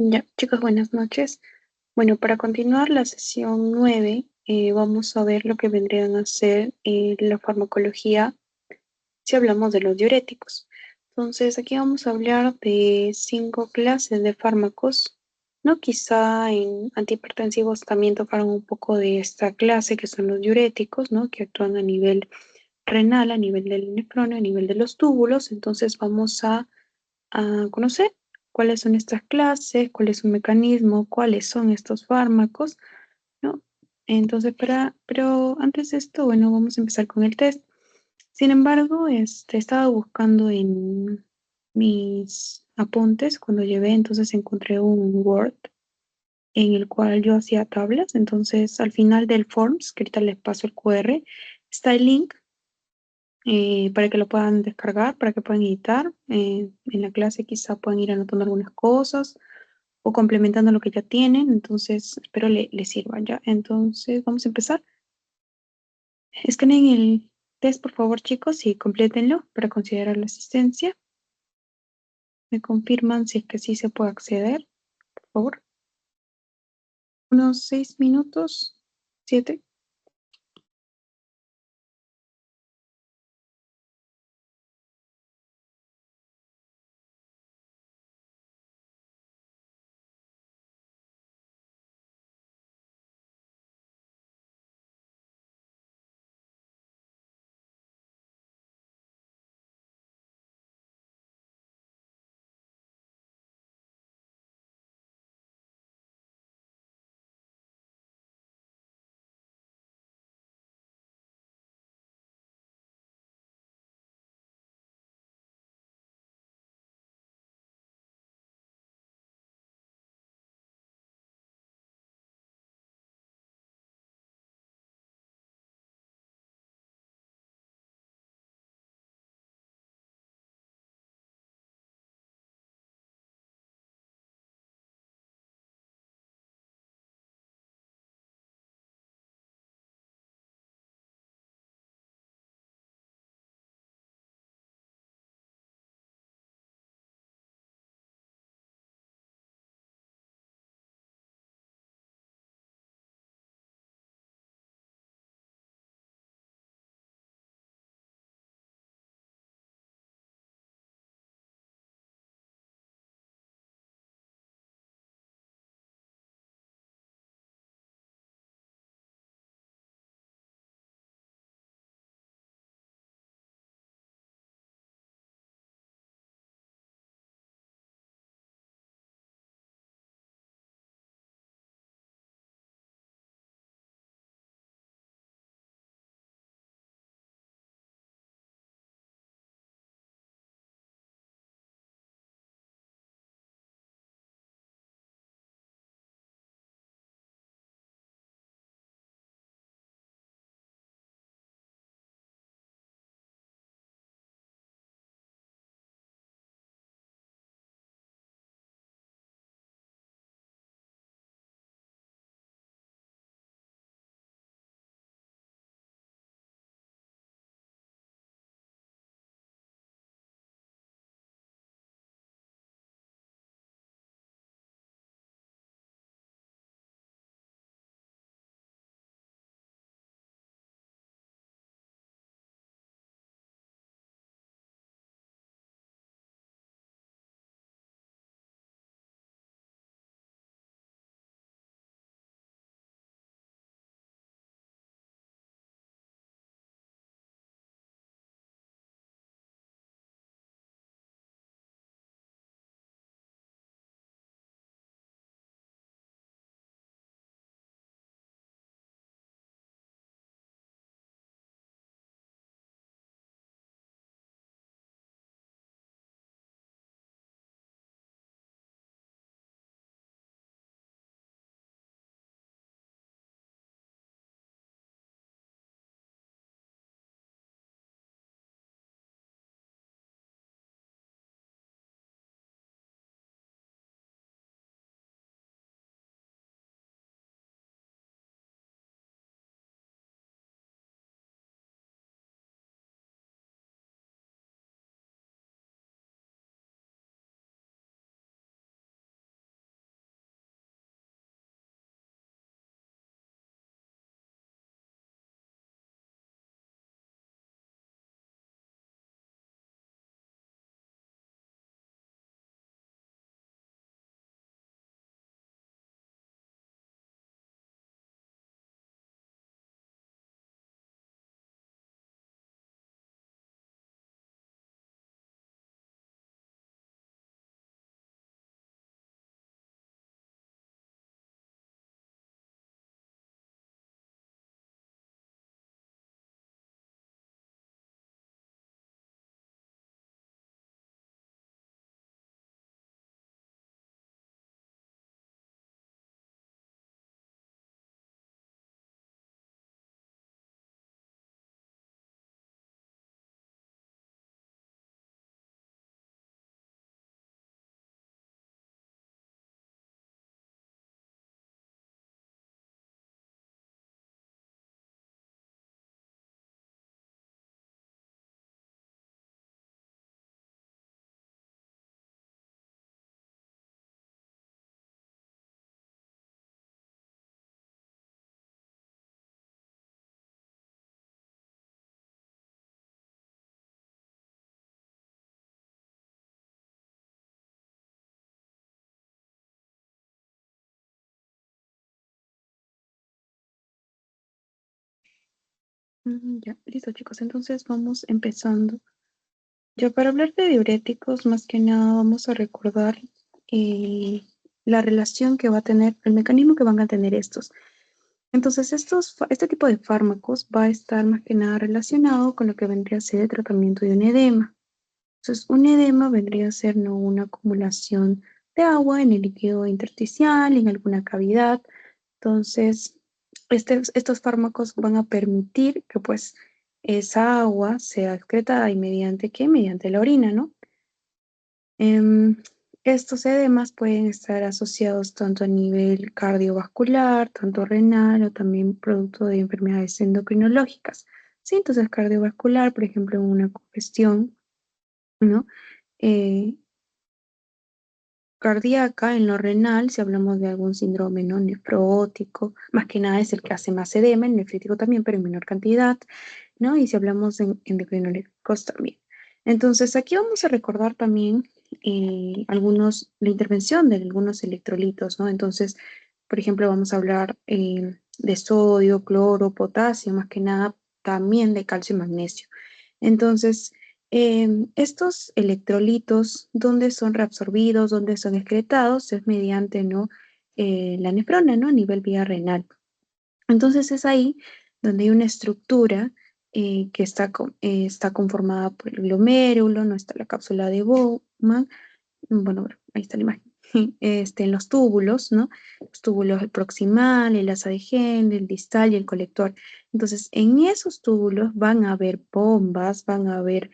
Ya, chicos, buenas noches. Bueno, para continuar la sesión 9, vamos a ver lo que vendrían a ser la farmacología si hablamos de los diuréticos. Entonces, aquí vamos a hablar de 5 clases de fármacos, ¿no? Quizá en antihipertensivos también tocaron un poco de esta clase, que son los diuréticos, ¿no? Que actúan a nivel renal, a nivel del nefrón, a nivel de los túbulos. Entonces, vamos a conocer cuáles son estas clases, cuál es su mecanismo, cuáles son estos fármacos, ¿no? Entonces, pero antes de esto, bueno, vamos a empezar con el test. Sin embargo, estaba buscando en mis apuntes cuando llevé, entonces encontré un Word en el cual yo hacía tablas. Entonces, al final del Forms, que ahorita les paso el QR, está el link para que lo puedan descargar, para que puedan editar. En la clase quizá puedan ir anotando algunas cosas o complementando lo que ya tienen. Entonces, espero les sirva ya. Entonces, vamos a empezar. Escaneen el test, por favor, chicos, y complétenlo para considerar la asistencia. Me confirman si es que sí se puede acceder, por favor. Unos 6 minutos, 7. Ya, listo chicos, entonces vamos empezando. Ya para hablar de diuréticos, más que nada vamos a recordar eh, la relación que va a tener, el mecanismo que van a tener estos. Entonces, este tipo de fármacos va a estar más que nada relacionado con lo que vendría a ser el tratamiento de un edema. Entonces, un edema vendría a ser no una acumulación de agua en el líquido intersticial, en alguna cavidad. Entonces, estos fármacos van a permitir que pues esa agua sea excretada y mediante qué? Mediante la orina, ¿no? Em, Estos edemas pueden estar asociados tanto a nivel cardiovascular, tanto renal o también producto de enfermedades endocrinológicas. Sí, entonces cardiovascular, por ejemplo, una congestión, ¿no? Eh, Cardíaca, en lo renal, si hablamos de algún síndrome no nefrótico, más que nada es el que hace más edema, el nefrítico también, pero en menor cantidad, ¿no? Y si hablamos de endocrinológicos también. Entonces, aquí vamos a recordar también la intervención de algunos electrolitos, ¿no? Entonces, por ejemplo, vamos a hablar de sodio, cloro, potasio, más que nada también de calcio y magnesio. Entonces, estos electrolitos, ¿dónde son reabsorbidos, dónde son excretados? Es mediante, ¿no? La nefrona, ¿no? A nivel vía renal. Entonces es ahí donde hay una estructura que está conformada por el glomérulo, no está la cápsula de Bowman, bueno, ahí está la imagen, en los túbulos, ¿no? Los túbulos, el proximal, el asa de Henle, el distal y el colector. Entonces, en esos túbulos van a haber bombas, van a haber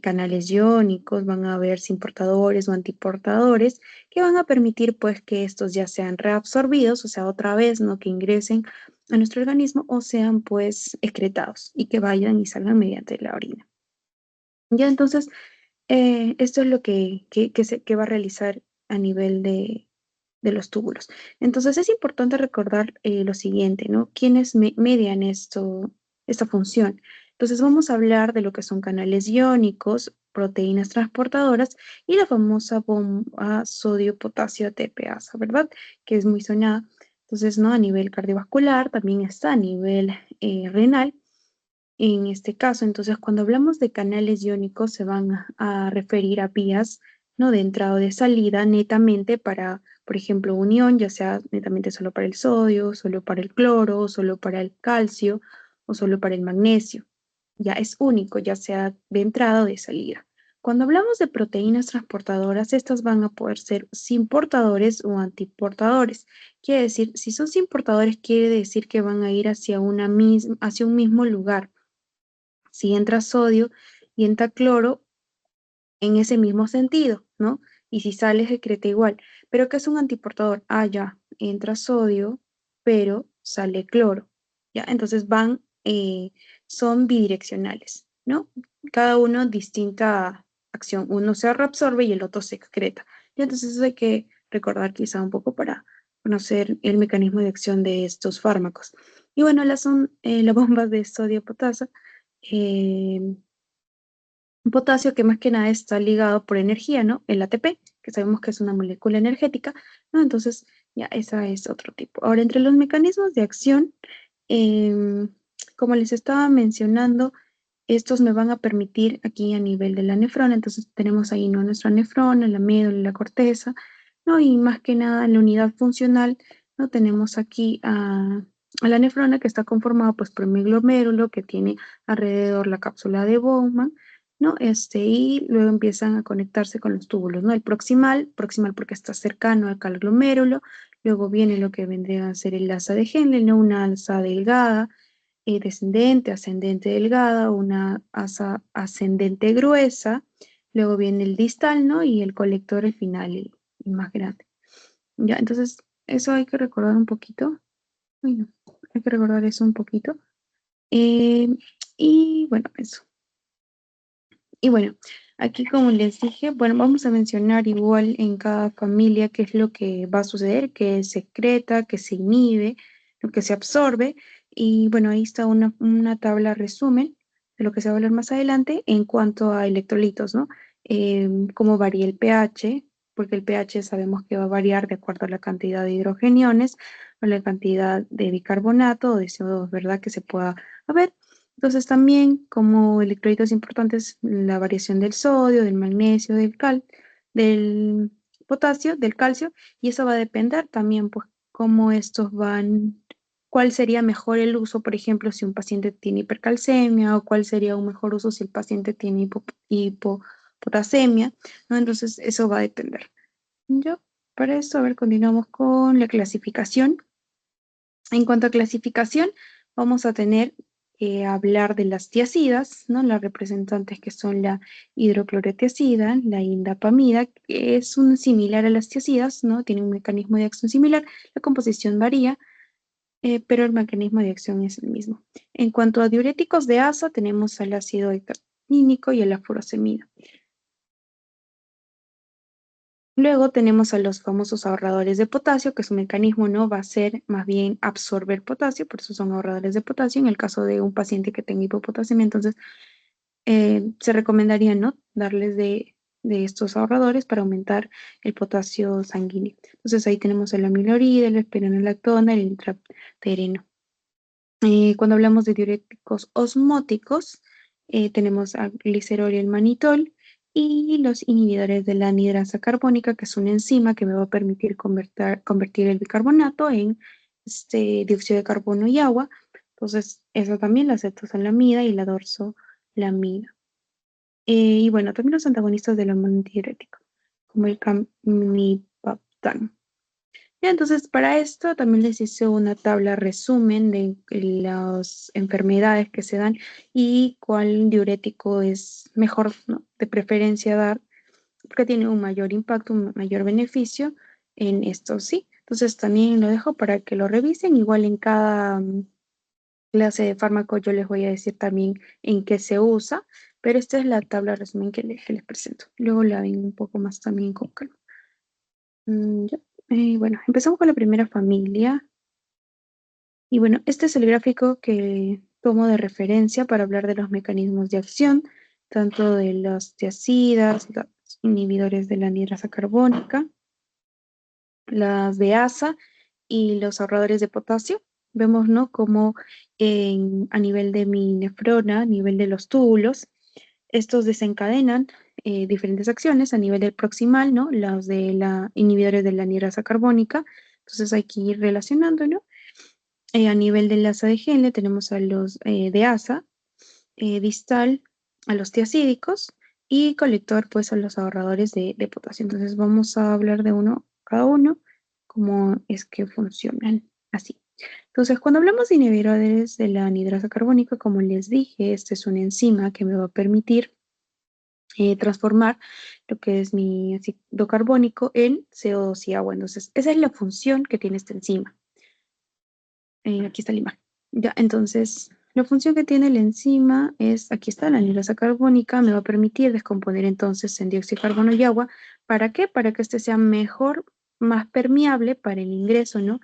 canales iónicos, van a haber portadores o antiportadores que van a permitir pues que estos ya sean reabsorbidos, o sea, otra vez, ¿no? Que ingresen a nuestro organismo o sean pues excretados y que vayan y salgan mediante la orina. Ya entonces, esto es lo que va a realizar a nivel de los túbulos. Entonces es importante recordar lo siguiente, ¿no? ¿Quiénes median esta función? Entonces vamos a hablar de lo que son canales iónicos, proteínas transportadoras y la famosa bomba sodio-potasio ATPasa, ¿verdad? Que es muy sonada. Entonces, ¿no? A nivel cardiovascular, también está a nivel renal en este caso. Entonces, cuando hablamos de canales iónicos, se van a referir a vías, ¿no? De entrada o de salida netamente para, por ejemplo, unión, ya sea netamente solo para el sodio, solo para el cloro, solo para el calcio o solo para el magnesio. Ya es único, ya sea de entrada o de salida. Cuando hablamos de proteínas transportadoras, estas van a poder ser sin portadores o antiportadores. Quiere decir, si son sin portadores, quiere decir que van a ir hacia un mismo lugar. Si entra sodio y entra cloro, en ese mismo sentido, ¿no? Y si sale, secreta igual. Pero ¿qué es un antiportador? Ah, ya, entra sodio, pero sale cloro. ¿Ya? Entonces son bidireccionales, ¿no? Cada uno distinta acción. Uno se reabsorbe y el otro se excreta. Y entonces eso hay que recordar quizá un poco para conocer el mecanismo de acción de estos fármacos. Y bueno, las bombas de sodio potasa. eh, un potasio que más que nada está ligado por energía, ¿no? El ATP, que sabemos que es una molécula energética, ¿no? Entonces, ya, esa es otro tipo. Ahora, entre los mecanismos de acción, em, como les estaba mencionando, estos me van a permitir aquí a nivel de la nefrona, entonces tenemos ahí, ¿no? Nuestra nefrona, la médula, la corteza, ¿no? Y más que nada en la unidad funcional, ¿no? Tenemos aquí a la nefrona que está conformada pues por mi glomérulo que tiene alrededor la cápsula de Bowman, ¿no? Y luego empiezan a conectarse con los túbulos, ¿no? El proximal porque está cercano acá al glomérulo, luego viene lo que vendría a ser el asa de Henle, ¿no? Una asa delgada, descendente, ascendente delgada, una asa ascendente gruesa, luego viene el distal, ¿no? Y el colector, el final, el más grande. Ya, entonces, eso hay que recordar un poquito. Bueno, hay que recordar eso un poquito. Eh, y bueno, eso. Y bueno, aquí como les dije, bueno, vamos a mencionar igual en cada familia qué es lo que va a suceder, qué se excreta, qué se inhibe, lo que se absorbe. Y bueno, ahí está una tabla resumen de lo que se va a hablar más adelante en cuanto a electrolitos, ¿no? Cómo varía el pH, porque el pH sabemos que va a variar de acuerdo a la cantidad de hidrogeniones o la cantidad de bicarbonato o de CO2, ¿verdad? Que se pueda haber. Entonces también como electrolitos importantes, la variación del sodio, del magnesio, del potasio, del calcio, y eso va a depender también, pues, cómo estos van, cuál sería mejor el uso, por ejemplo, si un paciente tiene hipercalcemia, o cuál sería un mejor uso si el paciente tiene hipopotasemia, ¿no? Entonces eso va a depender. Yo, para eso, a ver, continuamos con la clasificación. En cuanto a clasificación, vamos a tener que hablar de las tiacidas, ¿no? Las representantes que son la hidroclorotiazida, la indapamida, que es un similar a las tiacidas, ¿no? Tiene un mecanismo de acción similar, la composición varía, pero el mecanismo de acción es el mismo. En cuanto a diuréticos de asa, tenemos al ácido heptatínico y a la furosemida. Luego tenemos a los famosos ahorradores de potasio, que su mecanismo no va a ser más bien absorber potasio, por eso son ahorradores de potasio. En el caso de un paciente que tenga hipopotasemia, entonces se recomendaría no darles de estos ahorradores para aumentar el potasio sanguíneo. Entonces ahí tenemos el amiloride, el espironolactona, el intratereno. Cuando hablamos de diuréticos osmóticos, tenemos al glicerol y el manitol, y los inhibidores de la anidrasa carbónica, que es una enzima que me va a permitir convertir el bicarbonato en dióxido de carbono y agua. Entonces, eso también, la acetosalamida y la dorzolamida. Y bueno, también los antagonistas del hormona antidiurético, como el camipaptano. Ya, entonces, para esto también les hice una tabla resumen de las enfermedades que se dan y cuál diurético es mejor, ¿no? De preferencia dar, porque tiene un mayor impacto, un mayor beneficio en esto, ¿sí? Entonces, también lo dejo para que lo revisen. Igual en cada clase de fármaco yo les voy a decir también en qué se usa, pero esta es la tabla resumen que les presento. Luego la ven un poco más también con calma. Ya. Bueno, empezamos con la primera familia. Y bueno, este es el gráfico que tomo de referencia para hablar de los mecanismos de acción, tanto de los tiacidas, los inhibidores de la anhidrasa carbónica, las de asa y los ahorradores de potasio. Vemos, ¿no? Como a nivel de mi nefrona, a nivel de los túbulos, estos desencadenan diferentes acciones a nivel del proximal, ¿no? Los de la inhibidores de la anhidrasa carbónica. Entonces hay que ir relacionando, ¿no? A nivel del asa de Henle tenemos a los de asa, distal a los tiacídicos y colector pues a los ahorradores de potasio. Entonces vamos a hablar de uno cada uno, cómo es que funcionan así. Entonces cuando hablamos de inhibidores de la anhidrasa carbónica, como les dije, esta es una enzima que me va a permitir transformar lo que es mi ácido carbónico en CO2 y agua. Entonces esa es la función que tiene esta enzima. Aquí está el imán. Ya, entonces, la función que tiene la enzima es, aquí está la anhidrasa carbónica, me va a permitir descomponer entonces en dióxido de carbono y agua. ¿Para qué? Para que este sea mejor, más permeable para el ingreso, ¿no?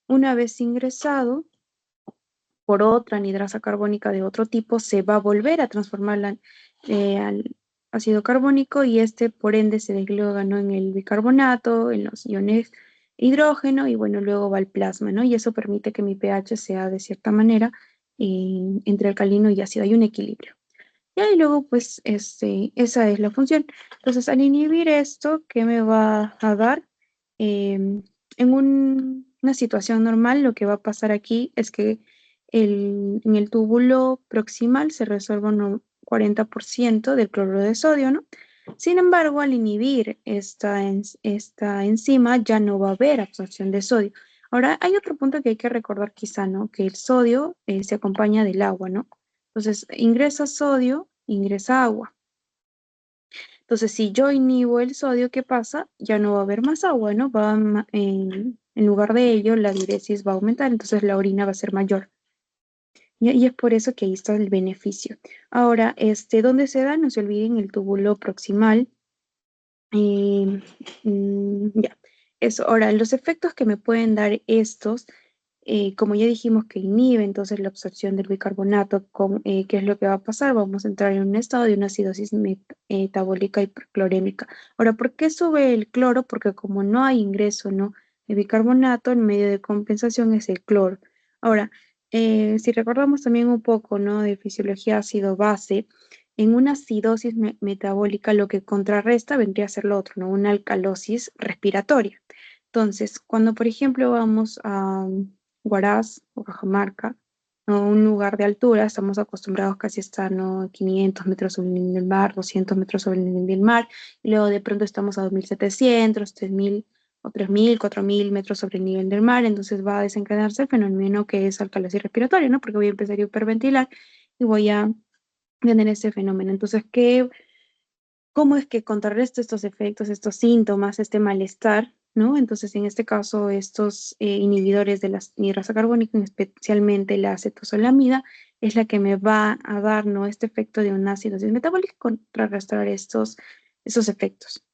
Una vez ingresado por otra anhidrasa carbónica de otro tipo, se va a volver a transformar al ácido carbónico y este por ende se desgloga, ¿no? En el bicarbonato, en los iones hidrógeno y bueno, luego va al plasma, ¿no? Y eso permite que mi pH sea de cierta manera entre alcalino y ácido, hay un equilibrio. Y ahí luego, pues, esa es la función. Entonces, al inhibir esto, ¿qué me va a dar? En una situación normal, lo que va a pasar aquí es que en el túbulo proximal se resuelve un 40% del cloruro de sodio, ¿no? Sin embargo, al inhibir esta enzima, ya no va a haber absorción de sodio. Ahora, hay otro punto que hay que recordar quizá, ¿no? Que el sodio se acompaña del agua, ¿no? Entonces, ingresa sodio, ingresa agua. Entonces, si yo inhibo el sodio, ¿qué pasa? Ya no va a haber más agua, ¿no? En lugar de ello, la diuresis va a aumentar, entonces la orina va a ser mayor. Y es por eso que ahí está el beneficio. Ahora, ¿dónde se da? No se olviden el túbulo proximal. Ya, eso. Ahora, los efectos que me pueden dar estos, como ya dijimos que inhibe entonces la absorción del bicarbonato, ¿qué es lo que va a pasar? Vamos a entrar en un estado de una acidosis metabólica hiperclorémica. Ahora, ¿por qué sube el cloro? Porque como no hay ingreso, ¿no? de bicarbonato, el medio de compensación es el cloro. Ahora, Si recordamos también un poco, ¿no? De fisiología ácido-base, en una acidosis metabólica lo que contrarresta vendría a ser lo otro, ¿no? Una alcalosis respiratoria. Entonces, cuando por ejemplo vamos a Huaraz o Cajamarca, ¿no? Un lugar de altura, estamos acostumbrados casi a estar, ¿no? 500 metros sobre el nivel del mar, 200 metros sobre el nivel del mar, y luego de pronto estamos a 2700, 3000 o 3000, 4000 metros sobre el nivel del mar, entonces va a desencadenarse el fenómeno que es alcalosis respiratoria, ¿no? Porque voy a empezar a hiperventilar y voy a tener ese fenómeno. Entonces, ¿cómo es que contrarresto estos efectos, estos síntomas, este malestar? ¿No? Entonces, en este caso, estos inhibidores de la anhidrasa carbónica, especialmente la acetosolamida, es la que me va a dar, ¿no? Este efecto de una acidosis metabólica, contrarrestar estos efectos.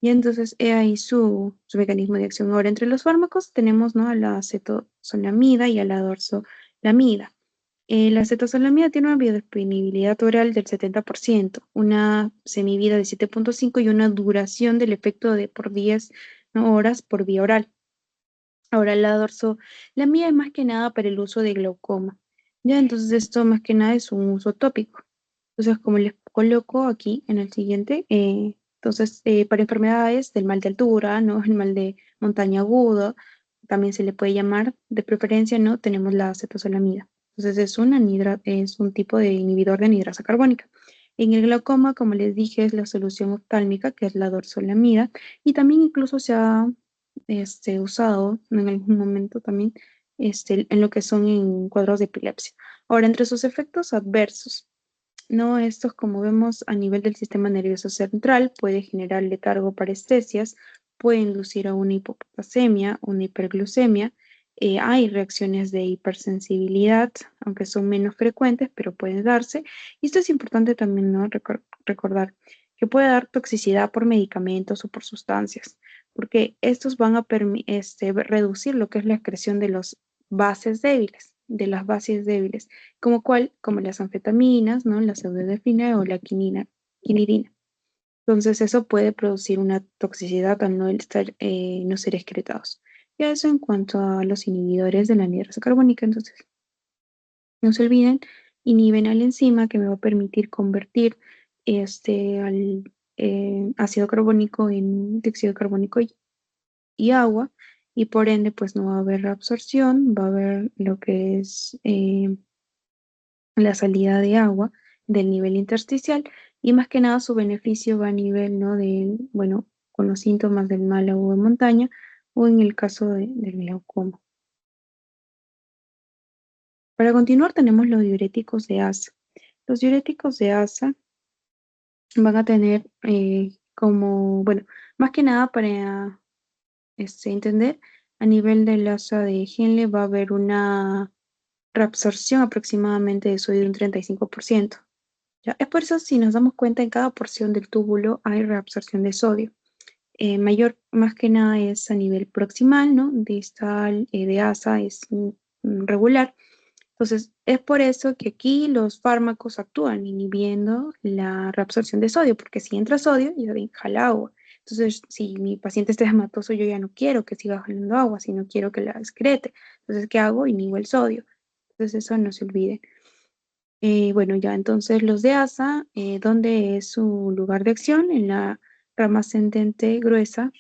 Y entonces, he ahí su mecanismo de acción. Ahora, entre los fármacos tenemos, ¿no? A la acetosolamida y a la dorzolamida. La acetazolamida tiene una biodisponibilidad oral del 70%, una semivida de 7,5 y una duración del efecto de por 10, ¿no? horas por vía oral. Ahora, la dorzolamida es más que nada para el uso de glaucoma. Ya, entonces esto más que nada es un uso tópico. Entonces, como les coloco aquí en el siguiente, entonces, para enfermedades del mal de altura, ¿no? El mal de montaña agudo, también se le puede llamar, de preferencia, ¿no? Tenemos la acetazolamida. Entonces, es un tipo de inhibidor de anhidrasa carbónica. En el glaucoma, como les dije, es la solución oftálmica, que es la dorzolamida, y también incluso se ha usado en algún momento también en lo que son en cuadros de epilepsia. Ahora, entre sus efectos adversos, ¿no? Estos, como vemos a nivel del sistema nervioso central, puede generar letargo, parestesias, puede inducir a una hipopotasemia, una hiperglucemia. Hay reacciones de hipersensibilidad, aunque son menos frecuentes, pero pueden darse. Y esto es importante también, ¿no? Recordar que puede dar toxicidad por medicamentos o por sustancias, porque estos van a reducir lo que es la excreción de los bases débiles, de las bases débiles como las anfetaminas, ¿no? La pseudoephedrina o la quinidina. Entonces eso puede producir una toxicidad al no ser excretados. Y eso en cuanto a los inhibidores de la anhidrasa carbónica. Entonces, no se olviden, inhiben a la enzima que me va a permitir convertir al ácido carbónico en dióxido de carbónico y agua, y por ende, pues no va a haber absorción, va a haber lo que es la salida de agua del nivel intersticial, y más que nada su beneficio va a nivel, ¿no? Bueno, con los síntomas del mal agua de montaña o en el caso del glaucoma. Para continuar tenemos los diuréticos de asa. Los diuréticos de asa van a tener bueno, más que nada para entender, a nivel del asa de Henle va a haber una reabsorción aproximadamente de sodio de un 35%. ¿Ya? Es por eso, si nos damos cuenta, en cada porción del túbulo hay reabsorción de sodio. Más que nada es a nivel proximal, ¿no? Distal, de asa es regular. Entonces, es por eso que aquí los fármacos actúan inhibiendo la reabsorción de sodio, porque si entra sodio, ya jala agua. Entonces, si mi paciente está hematoso, yo ya no quiero que siga jalando agua, sino quiero que la excrete. Entonces, ¿qué hago? Inhibo el sodio. Entonces, eso no se olvide. Bueno, ya entonces los de asa, ¿dónde es su lugar de acción? En la rama ascendente gruesa,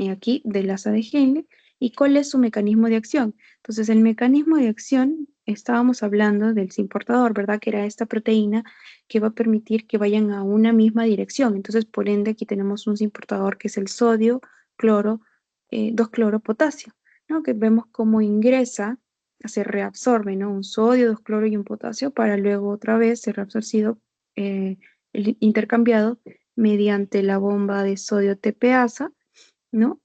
aquí del asa de Henle. ¿Y cuál es su mecanismo de acción? Entonces, el mecanismo de acción, estábamos hablando del importador, ¿verdad? Que era esta proteína que va a permitir que vayan a una misma dirección. Entonces, por ende, aquí tenemos un importador que es el sodio, cloro, 2-cloro, potasio, ¿no? Que vemos cómo ingresa, se reabsorbe, ¿no? Un sodio, 2-cloro y un potasio para luego otra vez ser reabsorbido, intercambiado mediante la bomba de sodio TPasa, ¿no?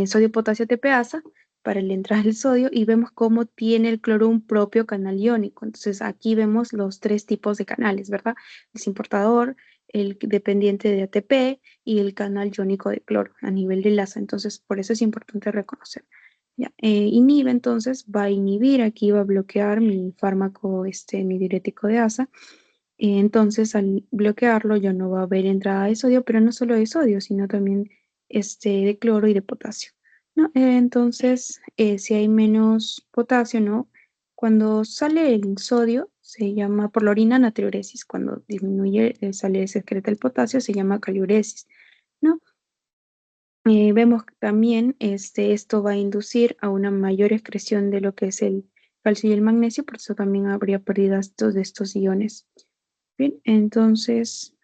Sodio, potasio, TPasa para la entrada del sodio, y vemos cómo tiene el cloro un propio canal iónico. Entonces aquí vemos los tres tipos de canales, ¿verdad? El importador, el dependiente de ATP y el canal iónico de cloro a nivel de LASA. Entonces por eso es importante reconocer. Ya, inhibe, entonces va a inhibir, aquí va a bloquear mi fármaco, mi diurético de asa. Entonces, al bloquearlo ya no va a haber entrada de sodio, pero no solo de sodio, sino también de cloro y de potasio. ¿no? Entonces, si hay menos potasio, ¿no? Cuando sale el sodio, se llama por la orina natriuresis. Cuando disminuye, sale, se excreta el potasio, se llama caliuresis, ¿no? Vemos que también esto va a inducir a una mayor excreción de lo que es el calcio y el magnesio, por eso también habría pérdidas de estos iones. Bien, entonces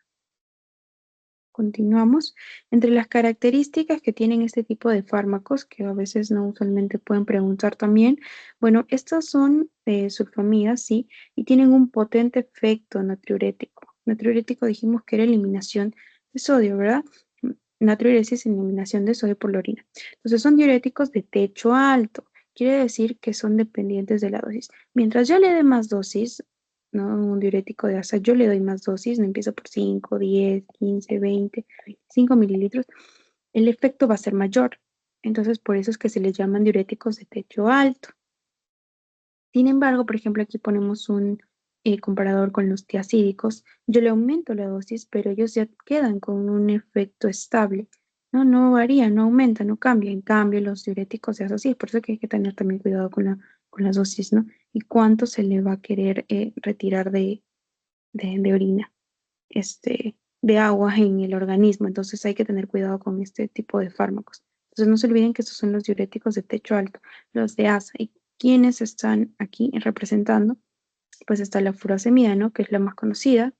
continuamos. Entre las características que tienen este tipo de fármacos, que a veces no usualmente pueden preguntar también, bueno, estas son sulfamidas, sí, y tienen un potente efecto natriurético. Natriurético dijimos que era eliminación de sodio, ¿verdad? Natriuresis, eliminación de sodio por la orina. Entonces son diuréticos de techo alto. Quiere decir que son dependientes de la dosis. Mientras yo le dé más dosis, ¿no? Un diurético de asa, yo le doy más dosis, no empiezo por 5, 10, 15, 20, 25 mililitros, el efecto va a ser mayor. Entonces, por eso es que se les llaman diuréticos de techo alto. Sin embargo, por ejemplo, aquí ponemos un comparador con los tiacídicos. Yo le aumento la dosis, pero ellos ya quedan con un efecto estable. No, no varía, no aumenta, no cambia. En cambio, los diuréticos de asa sí, por eso que hay que tener también cuidado con las dosis, ¿no? Y cuánto se le va a querer retirar de orina, de agua en el organismo. Entonces hay que tener cuidado con este tipo de fármacos. Entonces no se olviden que estos son los diuréticos de techo alto, los de asa. ¿Y quiénes están aquí representando? Pues está la furosemida, ¿no? Que es la más conocida.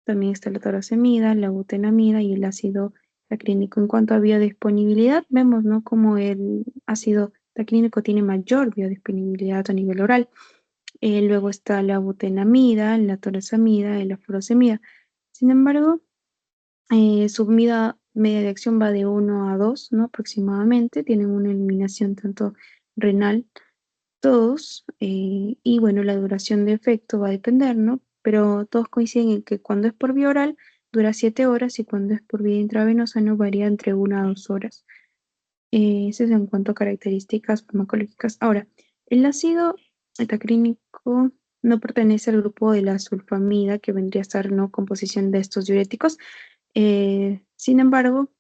También está la torosemida, la butenamida y el ácido tacrínico. En cuanto a biodisponibilidad, vemos, ¿no? Como el ácido tacrínico tiene mayor biodisponibilidad a nivel oral. Luego está la butenamida, la torosamida y la furosemida. Sin embargo, su media de acción va de 1 a 2, ¿no? Aproximadamente. Tienen una eliminación tanto renal, todos, y bueno, la duración de efecto va a depender, ¿no? Pero todos coinciden en que cuando es por vía oral dura 7 horas y cuando es por vía intravenosa no varía entre 1 a 2 horas. Eso es en cuanto a características farmacológicas. Ahora, el ácido etacrínico no pertenece al grupo de la sulfamida, que vendría a ser no composición de estos diuréticos. Sin embargo,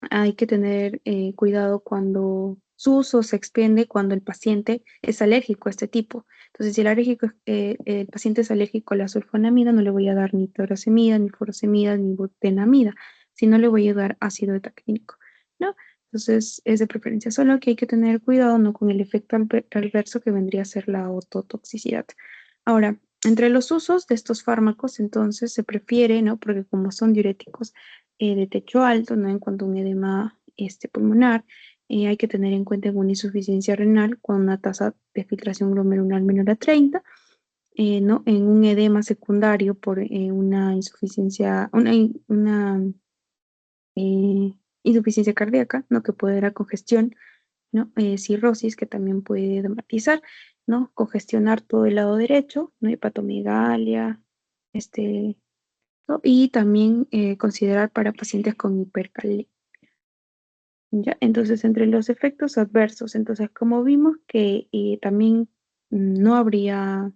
hay que tener cuidado cuando su uso se expende cuando el paciente es alérgico a este tipo. Entonces, si el paciente es alérgico a la sulfonamida, no le voy a dar ni torosemida, ni furosemida, ni butenamida, sino le voy a dar ácido etacrínico, ¿no? Entonces, es de preferencia, solo que hay que tener cuidado, ¿no? Con el efecto adverso que vendría a ser la ototoxicidad. Ahora, entre los usos de estos fármacos, entonces, se prefiere, ¿no? Porque como son diuréticos, de techo alto, ¿no? En cuanto a un edema pulmonar, hay que tener en cuenta una insuficiencia renal con una tasa de filtración glomerular menor a 30, ¿no? En un edema secundario por una eh, insuficiencia cardíaca, ¿no? Que puede dar congestión, ¿no? Cirrosis, que también puede dramatizar, ¿no? Congestionar todo el lado derecho, ¿no? Hepatomegalia, ¿no? Y también considerar para pacientes con hipercalemia. ¿Ya? Entonces, entre los efectos adversos, entonces, como vimos que también no habría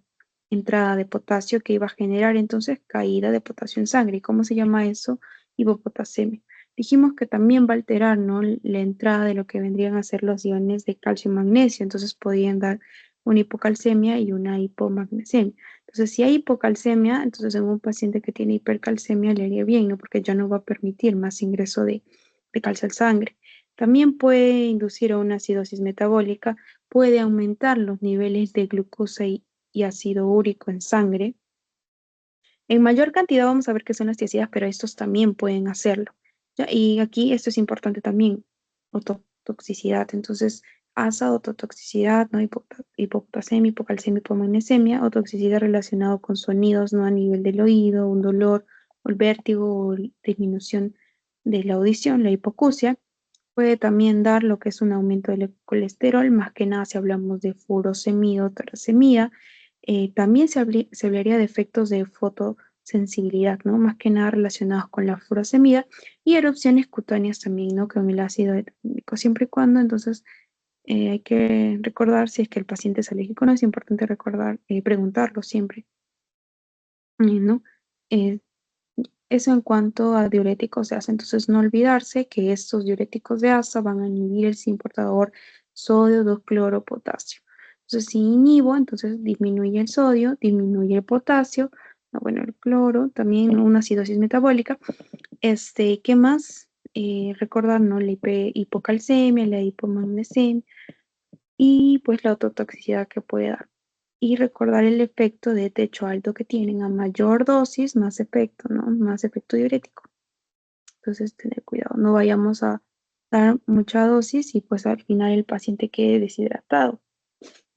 entrada de potasio que iba a generar entonces caída de potasio en sangre. ¿Y cómo se llama eso? Hipopotasemia. Dijimos que también va a alterar, ¿no? La entrada de lo que vendrían a ser los iones de calcio y magnesio, entonces podrían dar una hipocalcemia y una hipomagnesemia. Entonces, si hay hipocalcemia, entonces en un paciente que tiene hipercalcemia le haría bien, ¿no? Porque ya no va a permitir más ingreso de calcio al sangre. También puede inducir a una acidosis metabólica, puede aumentar los niveles de glucosa y ácido úrico en sangre. En mayor cantidad vamos a ver que son las tiacidas, pero estos también pueden hacerlo, ¿ya? Y aquí esto es importante también, ototoxicidad. Entonces, asa, ototoxicidad, ¿no? Hipopotasemia, hipocalcemia, hipomagnesemia, o toxicidad relacionado con sonidos, ¿no? A nivel del oído, un dolor, o el vértigo, o disminución de la audición, la hipoacusia. Puede también dar lo que es un aumento del colesterol, más que nada si hablamos de furosemida o tarasemia. También se hablaría de efectos de fotosensibilidad, ¿no? Más que nada relacionados con la furosemida y erupciones cutáneas también, ¿no? Con el ácido hialurónico, siempre y cuando, entonces, hay que recordar si es que el paciente es alérgico, no es importante recordar, preguntarlo siempre, ¿no? Eh, Eso en cuanto a diuréticos de asa. Entonces, no olvidarse que estos diuréticos de asa van a inhibir el sin portador sodio 2-cloro potasio. Entonces, si inhibo, entonces disminuye el sodio, disminuye el potasio, bueno, el cloro, también una acidosis metabólica. ¿Qué más? Recordar, ¿no? La hipocalcemia, la hipomagnesemia y pues la autotoxicidad que puede dar. Y recordar el efecto de techo alto que tienen, a mayor dosis, más efecto, ¿no? Más efecto diurético. Entonces, tener cuidado, no vayamos a dar mucha dosis y pues al final el paciente quede deshidratado,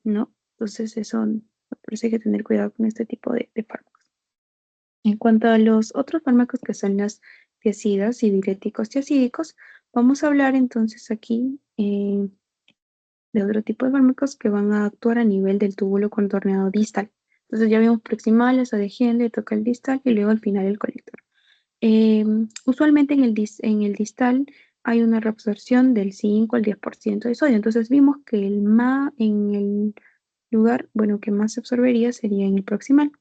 ¿no? Entonces, eso me parece que tener cuidado con este tipo de fármacos. En cuanto a los otros fármacos que son las tiazidas y diuréticos tiazídicos, vamos a hablar entonces aquí de otro tipo de fármacos que van a actuar a nivel del túbulo contorneado distal. Entonces ya vimos proximales, adhegiendo, toca el distal y luego al final el colector. Usualmente en el distal hay una reabsorción del 5 al 10% de sodio. Entonces vimos que en el lugar, bueno, que más se absorbería sería en el proximal,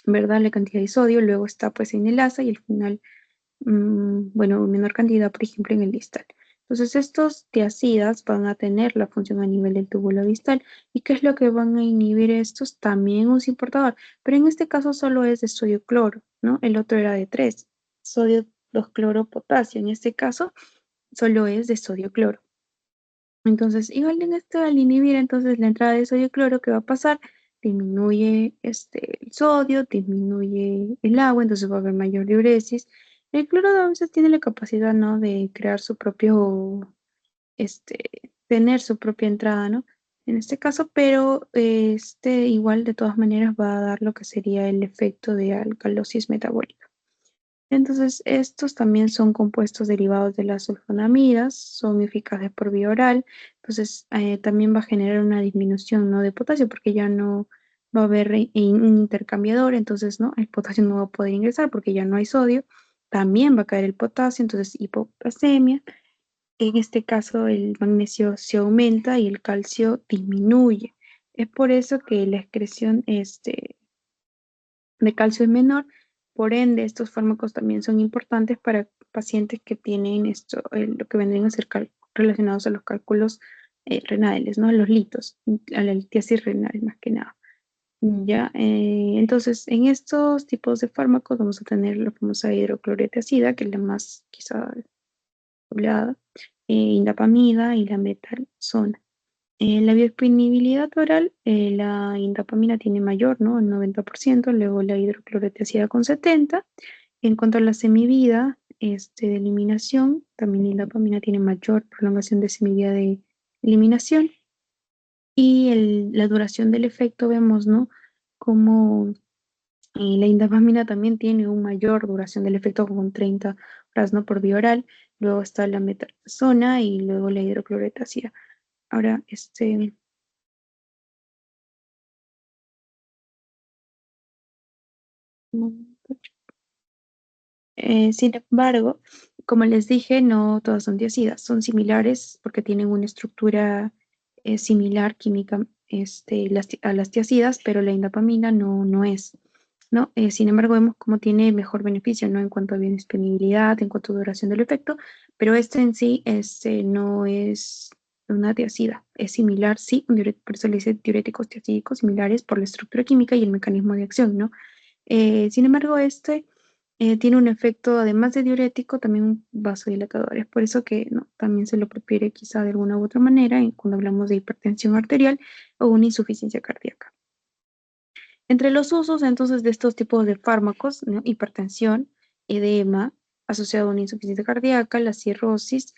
¿verdad? La cantidad de sodio, luego está pues en el asa y al final bueno, menor cantidad, por ejemplo, en el distal. Entonces, estos tiazidas van a tener la función a nivel del túbulo distal. ¿Y qué es lo que van a inhibir estos? También un portador, pero en este caso solo es de sodio cloro, ¿no? El otro era de 3, sodio 2-cloro potasio. En este caso, solo es de sodio cloro. Entonces, igual en esto al inhibir entonces la entrada de sodio cloro, ¿qué va a pasar? Disminuye el sodio, disminuye el agua, entonces va a haber mayor diuresis. El cloro a veces tiene la capacidad, ¿no? De crear su propio, este, tener su propia entrada, ¿no? En este caso, pero igual de todas maneras va a dar lo que sería el efecto de alcalosis metabólica. Entonces, estos también son compuestos derivados de las sulfonamidas, son eficaces por vía oral, entonces también va a generar una disminución, ¿no? De potasio porque ya no va a haber un intercambiador, entonces ¿no? El potasio no va a poder ingresar porque ya no hay sodio, también va a caer el potasio, entonces hipocalemia. En este caso el magnesio se aumenta y el calcio disminuye. Es por eso que la excreción de calcio es menor. Por ende, estos fármacos también son importantes para pacientes que tienen lo que vendrían a ser relacionados a los cálculos renales, ¿no? A los litos, a la litiasis renal más que nada. Ya, entonces, en estos tipos de fármacos vamos a tener la famosa hidroclorotiazida, que es la más quizá hablada, indapamida y la metalsona. La biodisponibilidad oral, la indapamina tiene mayor, ¿no? El 90%, luego la hidroclorotiazida con 70%. En cuanto a la semivida de eliminación, también la indapamina tiene mayor prolongación de semivida de eliminación. Y la duración del efecto, vemos, ¿no? Como la indapamina también tiene una mayor duración del efecto con 30 horas, ¿no? Por vía oral. Luego está la metalsona y luego la hidroclorotiazida. Ahora, sin embargo, como les dije, no todas son tiazidas, son similares porque tienen una estructura similar química a las tiazidas, pero la indapamina no es, ¿no? Sin embargo, vemos cómo tiene mejor beneficio, ¿no? En cuanto a biodisponibilidad, en cuanto a duración del efecto, pero este en sí no es una tiazida, es similar, sí, por eso le dice diuréticos tiazídicos similares por la estructura química y el mecanismo de acción, ¿no? Sin embargo, tiene un efecto, además de diurético, también un vasodilatador. Es por eso que ¿no? también se lo prefiere quizá de alguna u otra manera cuando hablamos de hipertensión arterial o una insuficiencia cardíaca. Entre los usos entonces de estos tipos de fármacos, ¿no? Hipertensión, edema, asociado a una insuficiencia cardíaca, la cirrosis,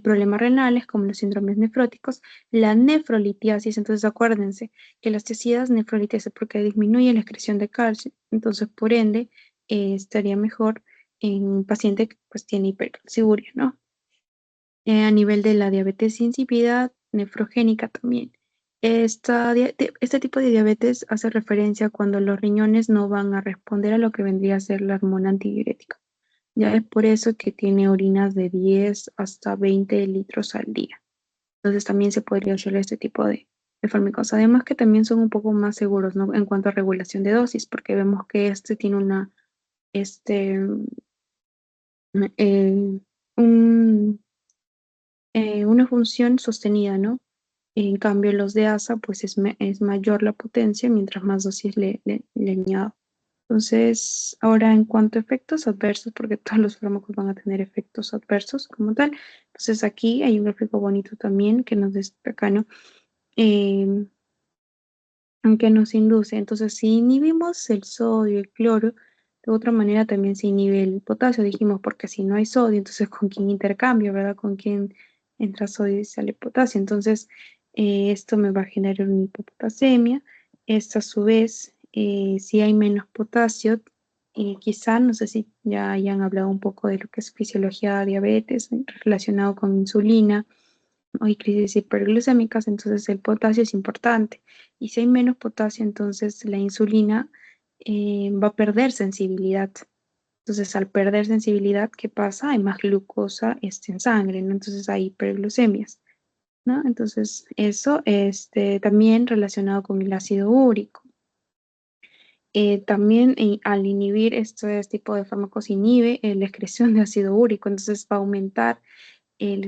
problemas renales como los síndromes nefróticos, la nefrolitiasis, entonces acuérdense que las tiazidas nefrolitiasis porque disminuye la excreción de calcio, entonces por ende estaría mejor en un paciente que pues tiene hipercalciuria, ¿no? A nivel de la diabetes insípida, nefrogénica también. Este tipo de diabetes hace referencia a cuando los riñones no van a responder a lo que vendría a ser la hormona antidiurética. Ya es por eso que tiene orinas de 10 hasta 20 litros al día. Entonces también se podría usar este tipo de fármacos. Además que también son un poco más seguros, ¿no? En cuanto a regulación de dosis, porque vemos que este tiene una este, eh, un, una función sostenida, ¿no? En cambio, los de ASA, pues es mayor la potencia mientras más dosis le añado. Entonces, ahora en cuanto a efectos adversos, porque todos los fármacos van a tener efectos adversos como tal, entonces aquí hay un gráfico bonito también que nos destaca, ¿no? Eh, que nos induce. Entonces, si inhibimos el sodio, el cloro, de otra manera también se inhibe el potasio, dijimos, porque si no hay sodio, entonces ¿con quién intercambio, verdad? ¿Con quién entra sodio y sale potasio? Entonces, esto me va a generar una hipopotasemia. Esto a su vez, si hay menos potasio, quizá, no sé si ya hayan hablado un poco de lo que es fisiología de diabetes relacionado con insulina o hay crisis hiperglucémicas, entonces el potasio es importante. Y si hay menos potasio, entonces la insulina va a perder sensibilidad. Entonces, al perder sensibilidad, ¿qué pasa? Hay más glucosa en sangre, ¿no? Entonces hay hiperglucemias, ¿no? Entonces, eso también relacionado con el ácido úrico. También al inhibir este tipo de fármacos inhibe la excreción de ácido úrico, entonces va a aumentar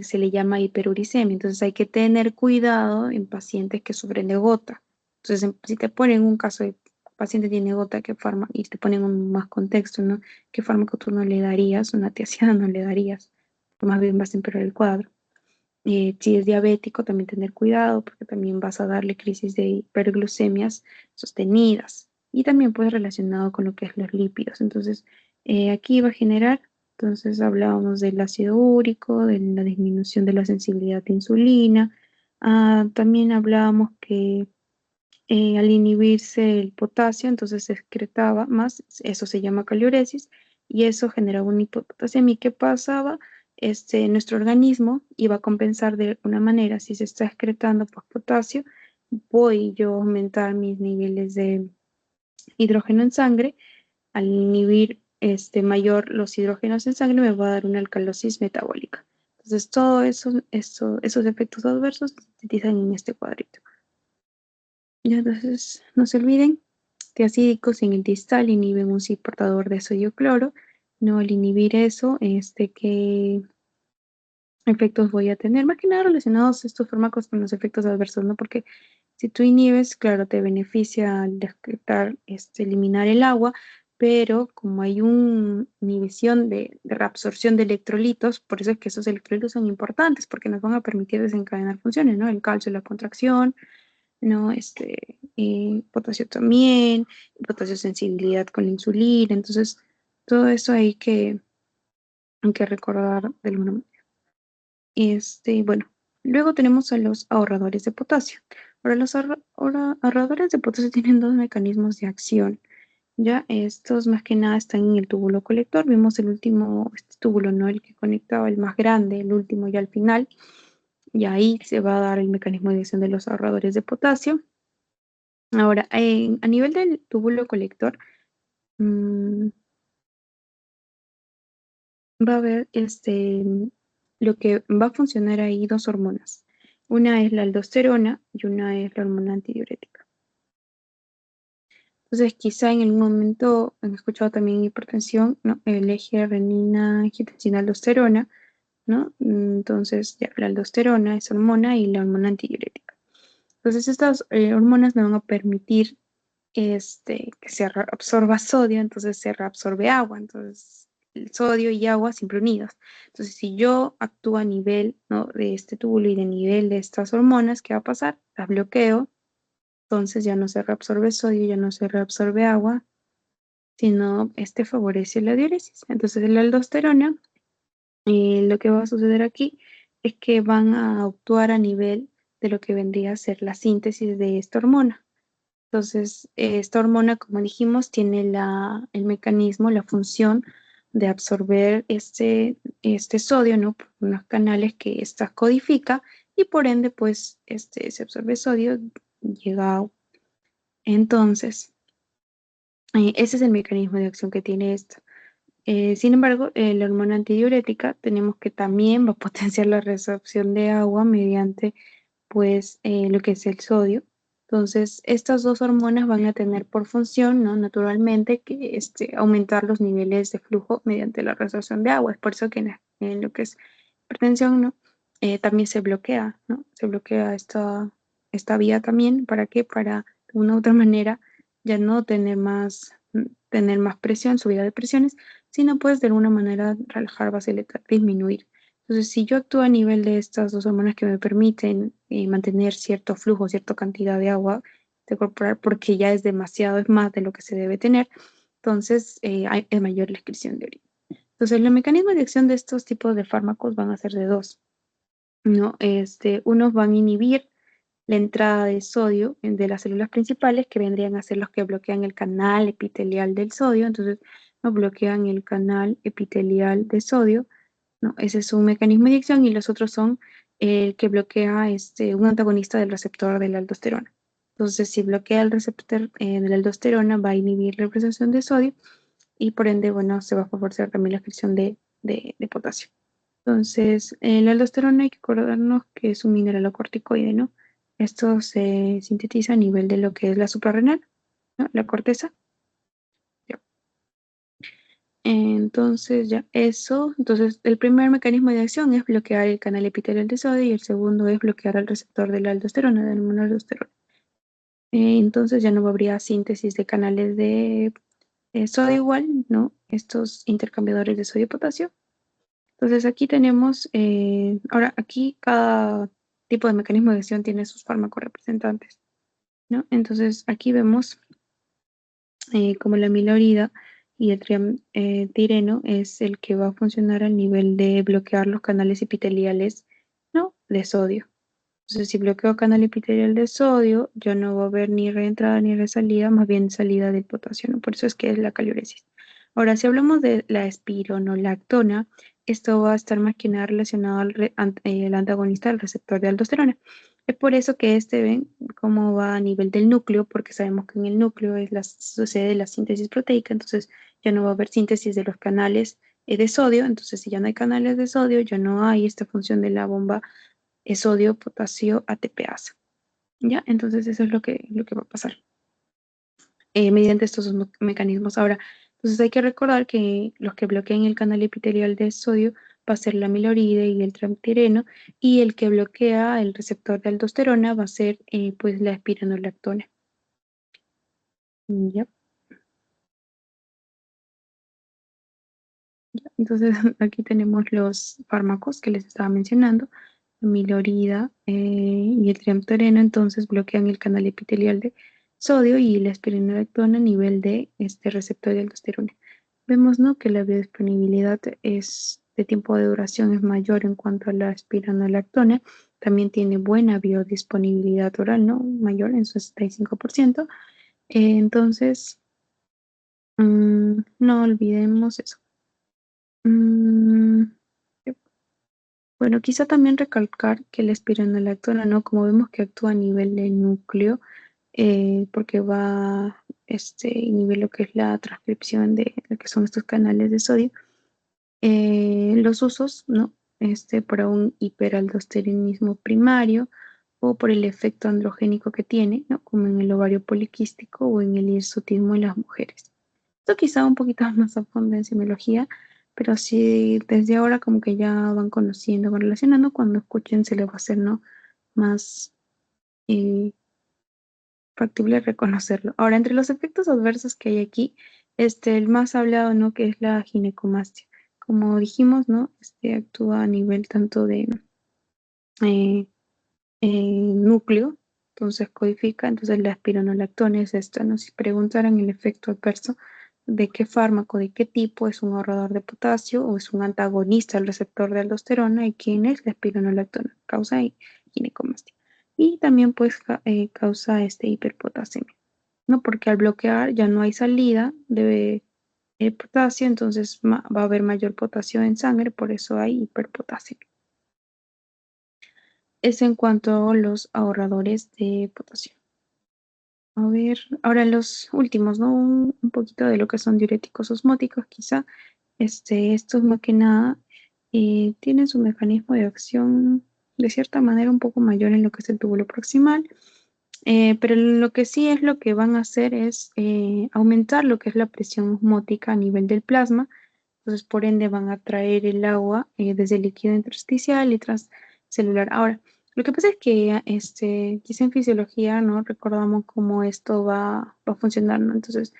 se le llama hiperuricemia. Entonces hay que tener cuidado en pacientes que sufren de gota. Entonces, si te ponen un caso de paciente tiene gota, ¿qué fármaco? Y te ponen un más contexto, ¿no? ¿Qué fármaco tú no le darías? Una tiazida no le darías. Más bien vas a empeorar el cuadro. Si es diabético, también tener cuidado porque también vas a darle crisis de hiperglucemias sostenidas y también pues relacionado con lo que es los lípidos. Entonces, aquí va a generar, entonces hablábamos del ácido úrico, de la disminución de la sensibilidad de insulina. También hablábamos que al inhibirse el potasio, entonces se excretaba más, eso se llama caliuresis, y eso generaba una hipopotasemia. ¿Y qué pasaba? Nuestro organismo iba a compensar de una manera, si se está excretando por potasio, voy yo a aumentar mis niveles de hidrógeno en sangre, al inhibir mayor los hidrógenos en sangre me va a dar una alcalosis metabólica. Entonces, todo esos efectos adversos se sintetizan en este cuadrito. Ya, entonces, no se olviden, tiacídicos en el distal inhiben un sí portador de sodio cloro. No, al inhibir eso, ¿qué efectos voy a tener? Más que nada relacionados estos fármacos con los efectos adversos, ¿no? Porque si tú inhibes, claro, te beneficia al excretar, eliminar el agua, pero como hay una inhibición de reabsorción de electrolitos, por eso es que esos electrolitos son importantes, porque nos van a permitir desencadenar funciones, ¿no? El calcio, la contracción, ¿no? Potasio también, potasio sensibilidad con la insulina, entonces todo eso hay que recordar de alguna manera. Bueno, luego tenemos a los ahorradores de potasio. Ahora, los ahorradores de potasio tienen dos mecanismos de acción. Ya estos más que nada están en el túbulo colector. Vimos el último, este túbulo, ¿no? El que conectaba el más grande, el último ya al final. Y ahí se va a dar el mecanismo de acción de los ahorradores de potasio. Ahora, a nivel del túbulo colector, mm, va a haber lo que va a funcionar ahí dos hormonas. Una es la aldosterona y una es la hormona antidiurética. Entonces, quizá en algún momento han escuchado también hipertensión, ¿no? El eje renina, angiotensina, aldosterona, ¿no? Entonces, ya, la aldosterona es hormona y la hormona antidiurética. Entonces, estas hormonas me van a permitir que se absorba sodio, entonces se reabsorbe agua, entonces el sodio y agua siempre unidos. Entonces, si yo actúo a nivel, ¿no? de este túbulo y de nivel de estas hormonas, ¿qué va a pasar? Las bloqueo, entonces ya no se reabsorbe sodio, ya no se reabsorbe agua, sino favorece la diuresis. Entonces, la aldosterona, lo que va a suceder aquí es que van a actuar a nivel de lo que vendría a ser la síntesis de esta hormona. Entonces, esta hormona, como dijimos, tiene el mecanismo, la función de absorber este sodio, ¿no? Por unos canales que ésta codifica y por ende, pues, se absorbe sodio, llega a agua. Entonces, ese es el mecanismo de acción que tiene esta. Sin embargo, la hormona antidiurética tenemos que también va a potenciar la resorción de agua mediante, pues, lo que es el sodio. Entonces, estas dos hormonas van a tener por función, ¿no? Naturalmente, que aumentar los niveles de flujo mediante la resorción de agua. Es por eso que en lo que es hipertensión, ¿no? También se bloquea, ¿no? Se bloquea esta vía también. ¿Para qué? Para, de una u otra manera, ya no tener más presión, subida de presiones, sino pues de alguna manera relajar, vacilar, disminuir. Entonces, si yo actúo a nivel de estas dos hormonas que me permiten mantener cierto flujo, cierta cantidad de agua de corporal, porque ya es demasiado, es más de lo que se debe tener, entonces es mayor la excreción de orina. Entonces, los mecanismos de acción de estos tipos de fármacos van a ser de dos, ¿no? Unos van a inhibir la entrada de sodio de las células principales, que vendrían a ser los que bloquean el canal epitelial del sodio, entonces no bloquean el canal epitelial de sodio, ¿no? Ese es un mecanismo de acción y los otros son el que bloquea un antagonista del receptor de la aldosterona. Entonces, si bloquea el receptor de la aldosterona, va a inhibir la absorción de sodio y por ende, bueno, se va a favorecer también la excreción de potasio. Entonces, la aldosterona hay que acordarnos que es un mineralocorticoide, ¿no? Esto se sintetiza a nivel de lo que es la suprarrenal, ¿no? La corteza. Ya. Entonces, ya eso. Entonces, el primer mecanismo de acción es bloquear el canal epitelial de sodio y el segundo es bloquear el receptor de la aldosterona, de la monoaldosterona. Entonces, ya no habría síntesis de canales de sodio igual, ¿no? Estos intercambiadores de sodio-potasio. Entonces, aquí tenemos, ahora aquí cada tipo de mecanismo de acción tiene sus fármacos representantes, ¿no? Entonces, aquí vemos como la milorida y el tireno es el que va a funcionar al nivel de bloquear los canales epiteliales, ¿no? De sodio. Entonces, si bloqueo canal epitelial de sodio, ya no va a haber ni reentrada ni resalida, más bien salida del potasio, ¿no? Por eso es que es la caliuresis. Ahora, si hablamos de la espironolactona, esto va a estar más que nada relacionado al antagonista del receptor de aldosterona. Es por eso que ven cómo va a nivel del núcleo, porque sabemos que en el núcleo sucede la síntesis proteica, entonces ya no va a haber síntesis de los canales de sodio, entonces si ya no hay canales de sodio, ya no hay esta función de la bomba sodio, potasio, ATPasa. ¿Ya? Entonces eso es lo que va a pasar mediante estos dos mecanismos. Ahora, entonces hay que recordar que los que bloquean el canal epitelial de sodio va a ser la miloride y el tramtireno, y el que bloquea el receptor de aldosterona va a ser pues la espironolactona. ¿Ya? Entonces aquí tenemos los fármacos que les estaba mencionando, la milorida y el triamtoreno, entonces bloquean el canal epitelial de sodio y la espironolactona a nivel de este receptor de aldosterona. Vemos, ¿no?, que la biodisponibilidad de tiempo de duración es mayor en cuanto a la espironolactona, también tiene buena biodisponibilidad oral, ¿no?, mayor en su 65%, entonces no olvidemos eso. Mm, bueno, quizá también recalcar que la espironolactona, ¿no? Como vemos que actúa a nivel del núcleo, porque va, inhibir lo que es la transcripción de lo que son estos canales de sodio. Los usos, ¿no? Para un hiperaldosteronismo primario o por el efecto androgénico que tiene, ¿no? Como en el ovario poliquístico o en el hirsutismo en las mujeres. Esto quizá un poquito más a fondo en semiología, pero sí desde ahora como que ya van conociendo, van relacionando, cuando escuchen se les va a hacer, ¿no?, más eh, factible reconocerlo. Ahora, entre los efectos adversos que hay aquí, el más hablado, ¿no?, que es la ginecomastia. Como dijimos, ¿no?, actúa a nivel tanto de eh, núcleo, entonces codifica, entonces la espironolactona es esta, ¿no? Si preguntaran el efecto adverso de qué fármaco, de qué tipo, es un ahorrador de potasio o es un antagonista al receptor de aldosterona, y quién es la espironolactona, causa ginecomastia. Y también pues causa hiperpotasemia, ¿no? Porque al bloquear ya no hay salida de potasio, entonces va a haber mayor potasio en sangre, por eso hay hiperpotasemia. Es en cuanto a los ahorradores de potasio. A ver, ahora los últimos, ¿no? Un poquito de lo que son diuréticos osmóticos, quizá. Estos más que nada tienen su mecanismo de acción de cierta manera un poco mayor en lo que es el túbulo proximal. Pero lo que sí es lo que van a hacer es aumentar lo que es la presión osmótica a nivel del plasma. Entonces, por ende, van a traer el agua desde el líquido intersticial y transcelular. Ahora, lo que pasa es que quizá en fisiología no recordamos cómo esto va a funcionar, ¿no? Entonces,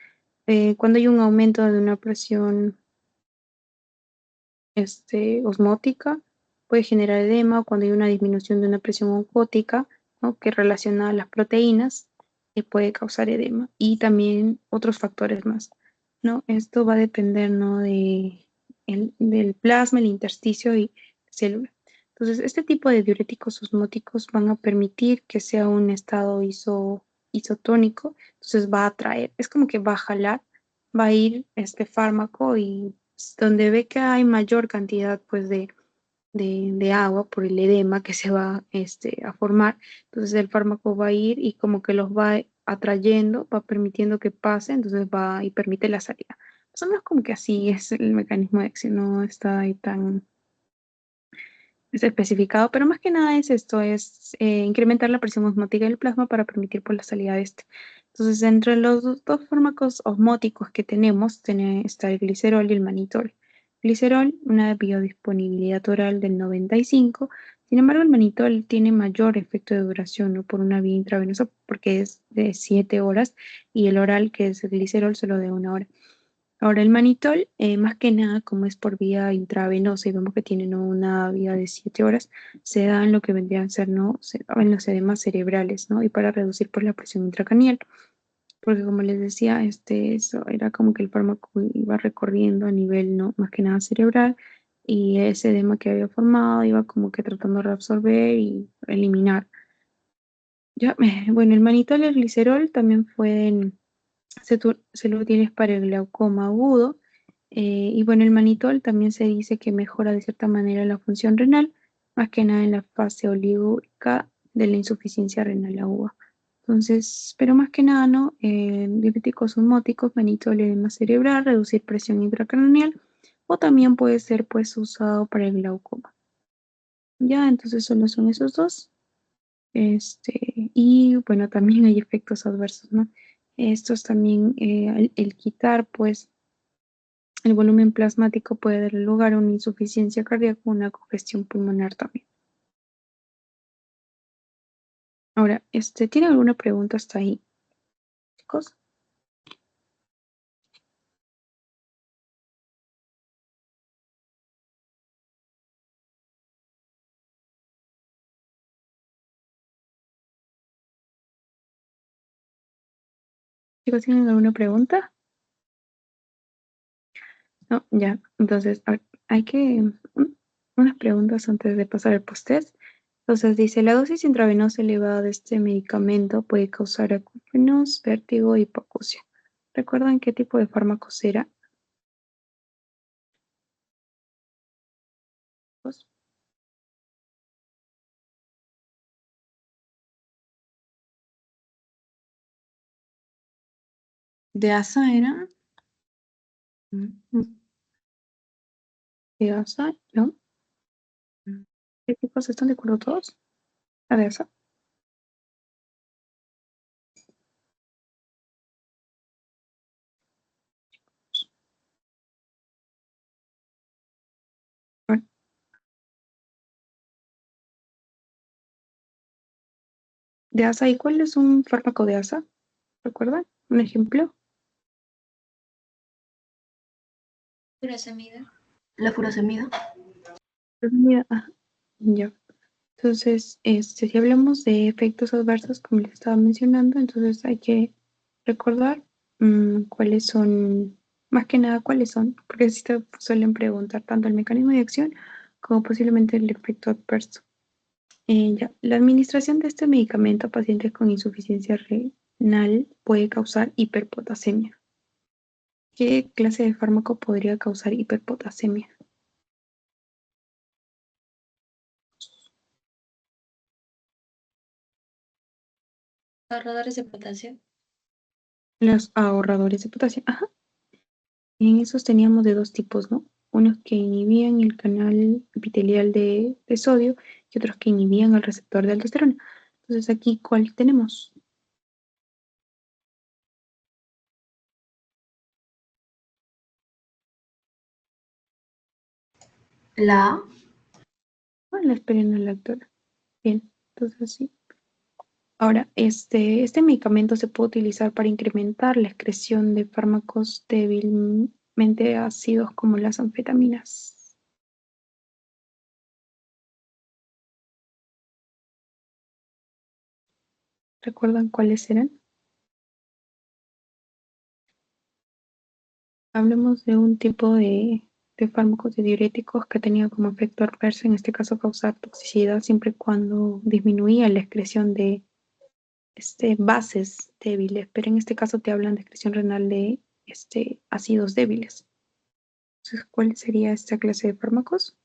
cuando hay un aumento de una presión osmótica, puede generar edema, o cuando hay una disminución de una presión osmótica, ¿no? Que relaciona a las proteínas, puede causar edema y también otros factores más, ¿no? Esto va a depender, ¿no? Del plasma, el intersticio y célula. Entonces, este tipo de diuréticos osmóticos van a permitir que sea un estado isotónico, entonces va a atraer, es como que va a jalar, va a ir este fármaco y donde ve que hay mayor cantidad pues de agua por el edema que se va a formar, entonces el fármaco va a ir y como que los va atrayendo, va permitiendo que pase, entonces va y permite la salida. Más o menos como que así es el mecanismo de acción, no está ahí tan es especificado, pero más que nada es esto, es incrementar la presión osmótica del plasma para permitir por la salida de este. Entonces, entre los dos fármacos osmóticos que tenemos, está el glicerol y el manitol. Glicerol, una biodisponibilidad oral del 95, sin embargo, el manitol tiene mayor efecto de duración, ¿no? Por una vía intravenosa, porque es de 7 horas, y el oral, que es el glicerol, solo de 1 hora. Ahora, el manitol, más que nada, como es por vía intravenosa y vemos que tiene, ¿no? Una vía de 7 horas, se da en lo que vendrían a ser, ¿no? En los edemas cerebrales, ¿no? Y para reducir pues, la presión intracranial, porque como les decía, eso era como que el fármaco iba recorriendo a nivel, ¿no? Más que nada cerebral, y ese edema que había formado iba como que tratando de reabsorber y eliminar. Ya, bueno, el manitol y el glicerol también pueden ser útiles para el glaucoma agudo. Y bueno, el manitol también se dice que mejora de cierta manera la función renal, más que nada en la fase oligúrica de la insuficiencia renal aguda. Entonces, pero más que nada, ¿no? Diuréticos osmóticos, manitol, edema cerebral, reducir presión intracraneal, o también puede ser pues usado para el glaucoma. Ya, entonces solo son esos dos. Y bueno, también hay efectos adversos, ¿no? Estos también, el quitar, pues, el volumen plasmático puede dar lugar a una insuficiencia cardíaca o una congestión pulmonar también. Ahora, ¿tiene alguna pregunta hasta ahí, chicos? Chicos, ¿tienen alguna pregunta? No, ya. Entonces, hay que, unas preguntas antes de pasar al post-test. Entonces, dice, la dosis intravenosa elevada de este medicamento puede causar acúfenos, vértigo y hipoacusia. ¿Recuerdan qué tipo de fármacos era? ¿De ASA era? Mm, ¿De ASA? ¿No? ¿Qué tipos están de acuerdo todos? ¿La de ASA? Bueno, de ASA, ¿y cuál es un fármaco de ASA? ¿Recuerdan? ¿Un ejemplo? Furosemida. La furosemida. Pues mira, ya. Entonces, si hablamos de efectos adversos, como les estaba mencionando, entonces hay que recordar cuáles son, más que nada cuáles son, porque si te suelen preguntar tanto el mecanismo de acción como posiblemente el efecto adverso. Ya, la administración de este medicamento a pacientes con insuficiencia renal puede causar hiperpotasemia. ¿Qué clase de fármaco podría causar hiperpotasemia? Ahorradores de potasio. Los ahorradores de potasio. Ajá. En esos teníamos de dos tipos, ¿no? Unos que inhibían el canal epitelial de sodio y otros que inhibían el receptor de aldosterona. Entonces aquí, ¿cuál tenemos? La Ah, la aspirina lectora. Bien, entonces sí. Ahora, este medicamento se puede utilizar para incrementar la excreción de fármacos débilmente ácidos como las anfetaminas. ¿Recuerdan cuáles eran? Hablemos de un tipo de fármacos de diuréticos que tenía como efecto adverso, en este caso, causar toxicidad siempre y cuando disminuía la excreción de bases débiles, pero en este caso te hablan de excreción renal de ácidos débiles. Entonces, ¿cuál sería esta clase de fármacos?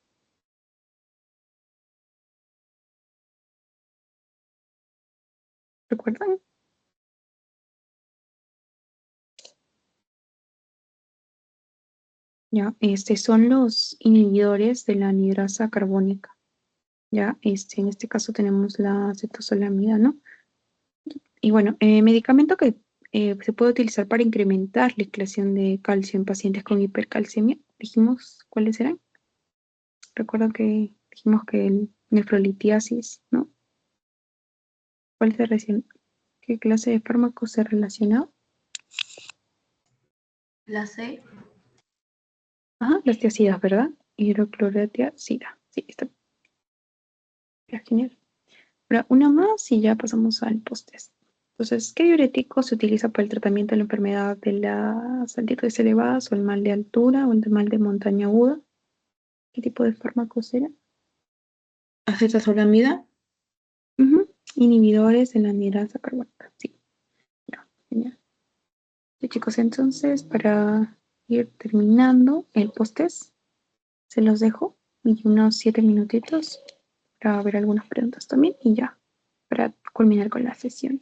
¿Recuerdan? Ya, son los inhibidores de la anhidrasa carbónica. Ya, en este caso tenemos la acetosolamida, ¿no? Y bueno, medicamento que se puede utilizar para incrementar la excreción de calcio en pacientes con hipercalcemia. Dijimos cuáles eran. Recuerdo que dijimos que el nefrolitiasis, ¿no? ¿Cuál se ¿Qué clase de fármaco se relaciona? la C, Ajá, las tiacidas, ¿verdad? Hidroclorotiazida. Sí, está genial. Ahora, una más y ya pasamos al post-test. Entonces, ¿qué diurético se utiliza para el tratamiento de la enfermedad de las altitudes elevadas o el mal de altura o el mal de montaña aguda? ¿Qué tipo de fármacos era? acetazolamida. Ujú, inhibidores de la anhidrasa carbónica. Sí, ya, genial. Sí, chicos, entonces, para ir terminando el post-test, se los dejo y unos 7 minutitos para ver algunas preguntas también y ya, para culminar con la sesión.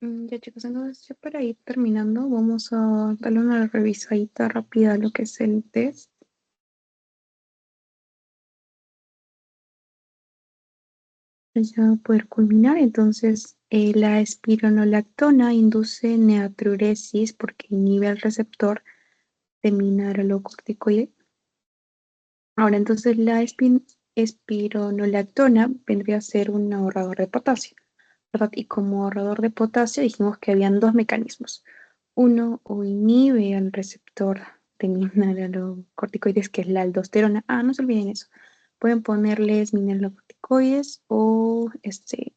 Ya chicos, entonces ya para ir terminando, vamos a darle una revisadita rápida a lo que es el test. Ya poder culminar, entonces la espironolactona induce natriuresis porque inhibe el receptor de mineralocorticoide. Ahora, entonces la espironolactona vendría a ser un ahorrador de potasio, ¿verdad? Y como ahorrador de potasio dijimos que habían dos mecanismos. Uno, o inhibe al receptor de mineralocorticoides, que es la aldosterona. Ah, no se olviden eso. Pueden ponerles mineralocorticoides o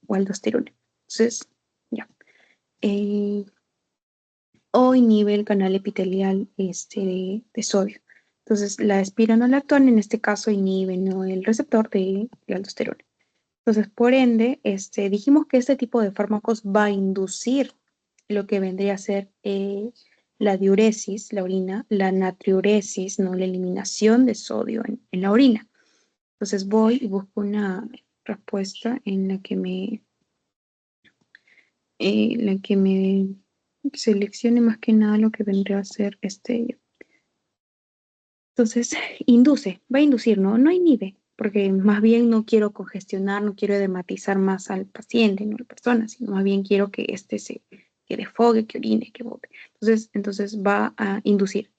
aldosterona. Entonces, ya. Eh, o inhibe el canal epitelial de sodio. Entonces, la espironolactona en este caso inhibe, ¿no?, el receptor de la aldosterona. Entonces, por ende, dijimos que este tipo de fármacos va a inducir lo que vendría a ser la diuresis, la orina, la natriuresis, ¿no?, la eliminación de sodio en la orina. Entonces voy y busco una respuesta en la que me seleccione más que nada lo que vendría a ser Entonces, va a inducir, ¿no? No inhibe, porque más bien no quiero congestionar, no quiero edematizar más al paciente, no a la persona, sino más bien quiero que que defogue, que orine, que bote. Entonces va a inducir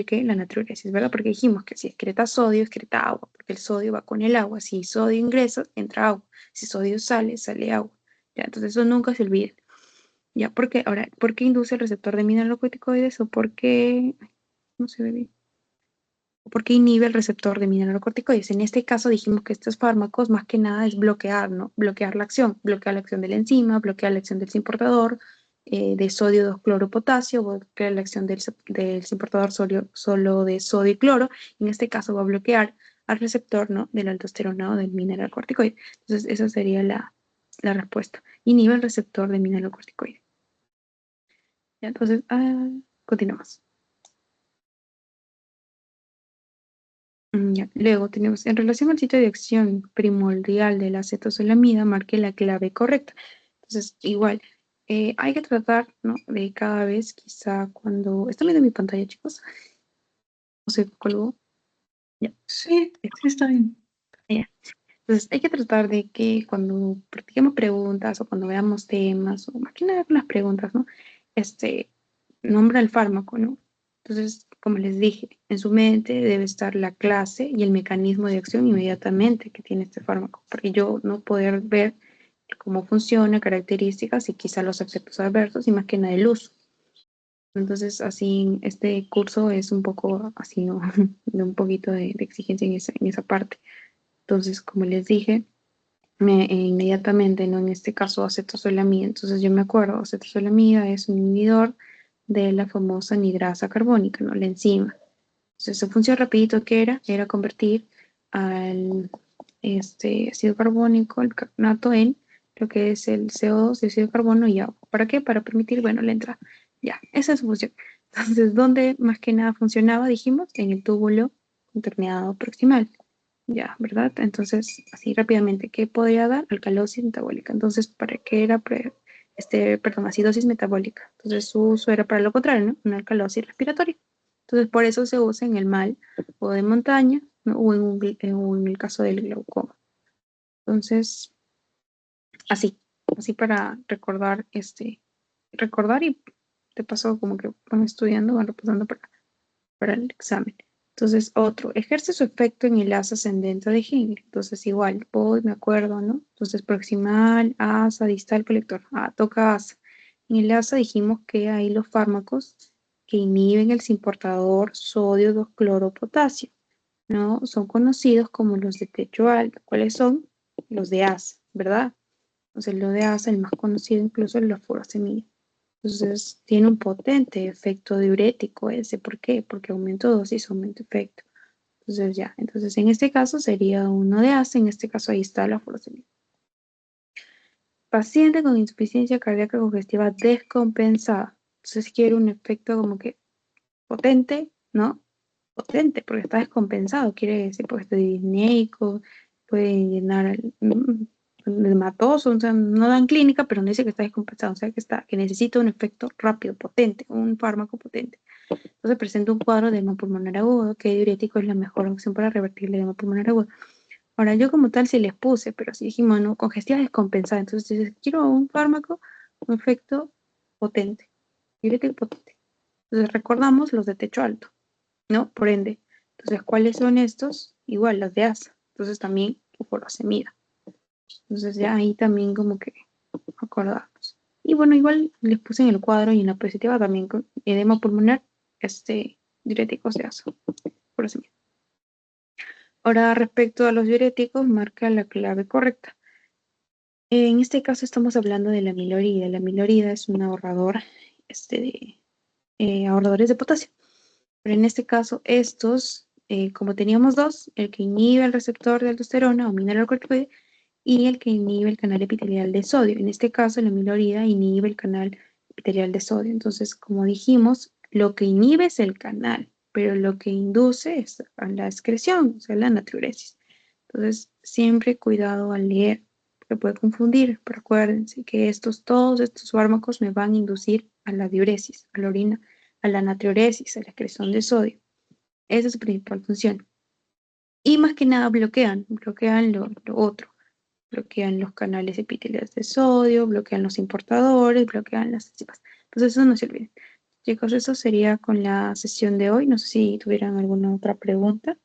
que la natriuresis, ¿verdad? Porque dijimos que si excreta sodio, excreta agua, porque el sodio va con el agua. Si sodio ingresa, entra agua. Si sodio sale, sale agua. ¿Ya? Entonces eso nunca se olvide. ¿Ya? Porque ahora, ¿por qué induce el receptor de mineralocorticoides o por qué? No se ve bien. Porque inhibe el receptor de mineralocorticoides. En este caso dijimos que estos fármacos más que nada es bloquear, ¿no? Bloquear la acción de la enzima, bloquear la acción del simportador de sodio 2-cloro-potasio, bloquear la acción del simportador solo de sodio y cloro. En este caso va a bloquear al receptor, ¿no?, de la aldosterona o del mineralocorticoide. Entonces esa sería la respuesta. Inhibe el receptor de mineralocorticoide. ¿Ya? Entonces, continuamos. Ya. Luego tenemos, en relación al sitio de acción primordial de la acetosolamida, marque la clave correcta. Entonces, igual, hay que tratar, ¿no?, de cada vez, quizá cuando... ¿Están viendo mi pantalla, chicos? ¿O se colgó? Ya. Sí, sí está bien. Ya. Entonces, hay que tratar de que cuando practiquemos preguntas o cuando veamos temas, o más que nada con las preguntas, ¿no? Nombra el fármaco, ¿no? Entonces, como les dije, en su mente debe estar la clase y el mecanismo de acción inmediatamente que tiene este fármaco, porque yo no poder ver cómo funciona, características y quizá los efectos adversos y más que nada el uso. Entonces, así, este curso es un poco así, ¿no? De un poquito de exigencia en esa parte. Entonces, como les dije, inmediatamente, ¿no? En este caso, acetosolamida. Entonces, yo me acuerdo, acetosolamida es un inhibidor de la famosa anhidrasa carbónica, ¿no?, la enzima. Entonces, su función rapidito que era convertir al ácido carbónico, el bicarbonato, en lo que es el CO2, dióxido de carbono y agua. ¿Para qué? Para permitir, bueno, la entrada. Ya, esa es su función. Entonces, ¿dónde más que nada funcionaba? Dijimos, en el túbulo contorneado proximal. Ya, ¿verdad? Entonces, así rápidamente, ¿qué podría dar? Alcalosis metabólica. Entonces, ¿para qué era? Perdón, acidosis metabólica. Entonces, su uso era para lo contrario, ¿no? Una alcalosis respiratoria. Entonces, por eso se usa en el mal o de montaña, ¿no?, o en el caso del glaucoma. Entonces, así para recordar y de paso como que van estudiando, van repasando para el examen. Entonces, otro, ejerce su efecto en el asa ascendente de Henle. Entonces, igual, voy, me acuerdo, ¿no? Entonces, proximal, asa, distal, colector. Toca asa. En el asa dijimos que hay los fármacos que inhiben el simportador sodio 2-cloro-potasio, ¿no? Son conocidos como los de techo alto. ¿Cuáles son? Los de asa, ¿verdad? Entonces, los de asa, el más conocido incluso es la furosemida. Entonces, tiene un potente efecto diurético ese. ¿Por qué? Porque aumento dosis, aumento efecto. Entonces, ya. Entonces, en este caso sería uno de ACE. En este caso, ahí está la furosemida. Paciente con insuficiencia cardíaca congestiva descompensada. Entonces, quiere un efecto como que potente, ¿no? Potente, porque está descompensado. Quiere decir, pues, está disneico, puede llenar edematoso, o sea, no dan clínica, pero no dice que está descompensado, o sea, que necesita un efecto rápido, potente, un fármaco potente. Entonces presenta un cuadro de edema pulmonar agudo, que diurético es la mejor opción para revertir el edema pulmonar agudo. Ahora, yo como tal sí les puse, pero si dijimos, no, congestión descompensada, entonces dices, quiero un fármaco, un efecto potente, diurético potente. Entonces recordamos los de techo alto, ¿no? Por ende, entonces, ¿cuáles son estos? Igual, las de ASA. Entonces también furosemida. Entonces ya ahí también como que acordamos. Y bueno, igual les puse en el cuadro y en la positiva también con edema pulmonar, diuréticos de ASA, furosemida. Ahora, respecto a los diuréticos, marca la clave correcta. En este caso estamos hablando de la amilorida. La amilorida es un ahorrador de ahorradores de potasio. Pero en este caso, estos, como teníamos dos, el que inhibe el receptor de aldosterona o mineralocorticoide y el que inhibe el canal epitelial de sodio. En este caso, la amilorida inhibe el canal epitelial de sodio. Entonces, como dijimos, lo que inhibe es el canal, pero lo que induce es a la excreción, o sea, la natriuresis. Entonces, siempre cuidado al leer, porque puede confundir, pero acuérdense que todos estos fármacos me van a inducir a la diuresis, a la orina, a la natriuresis, a la excreción de sodio. Esa es su principal función. Y más que nada bloquean lo otro, bloquean los canales epiteliales de sodio, bloquean los importadores, bloquean las enzimas. Entonces eso no se olviden. Chicos, eso sería con la sesión de hoy. No sé si tuvieran alguna otra pregunta.